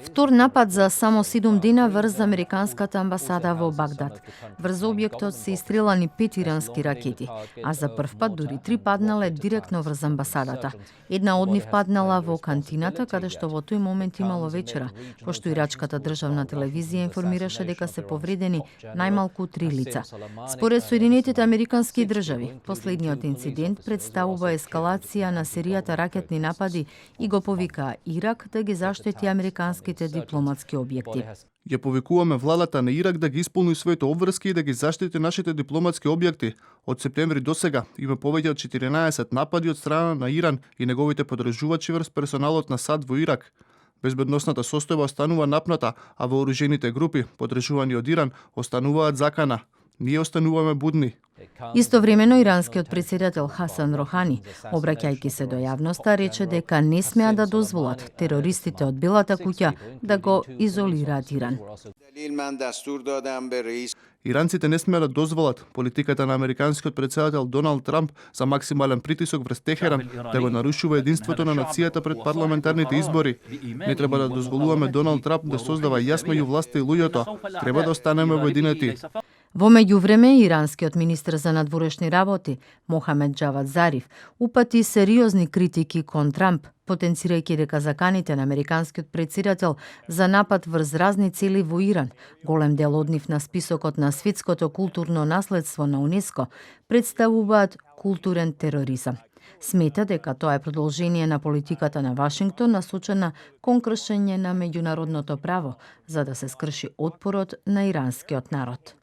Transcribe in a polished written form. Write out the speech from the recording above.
Втор напад за само 7 дена врз американската амбасада во Багдад. Врз објектот се истрелани 5 ирански ракети, а за прв пат дури 3 паднале директно врз амбасадата. Една од нив паднала во кантината, каде што во тој момент имало вечера, пошто ирачката државна телевизија информираше дека се повредени најмалку 3 лица. Според Соединетите американски држави, последниот инцидент представува ескалација на серијата ракетни напади и го повикаа Ирак да ги заштити американските дипломатски објекти. Ја повикуваме владата на Ирак да ги исполни своите обврски и да ги заштити нашите дипломатски објекти. Од септември до сега има повеќе од 14 напади од страна на Иран и неговите подржувачи врз персоналот на САД во Ирак. Безбедносната состојба останува напната, а вооружените групи, подржувани од Иран, остануваат закана. Ние остануваме будни. Истовремено иранскиот председател Хасан Рохани, обраќајќи се до јавноста, рече дека не смеа да дозволат терористите од Белата куќа да го изолираат Иран. Иранците не смеа да дозволат политиката на американскиот председател Доналд Трамп за максимален притисок врз Техеран да го нарушува единството на нацијата пред парламентарните избори. Не треба да дозволуваме Доналд Трамп да создава јас меѓу власта и луѓето. Треба да останеме воединети. Во меѓувреме, иранскиот министер за надворешни работи, Мохамед Џавад Зариф, упати сериозни критики кон Трамп, потенцирајќи дека заканите на американскиот председател за напад врз разни цели во Иран, голем дел од нив на списокот на светското културно наследство на УНЕСКО, представуваат културен тероризам. Смета дека тоа е продолжение на политиката на Вашингтон насочена кон кршење на меѓународното право, за да се скрши отпорот на иранскиот народ.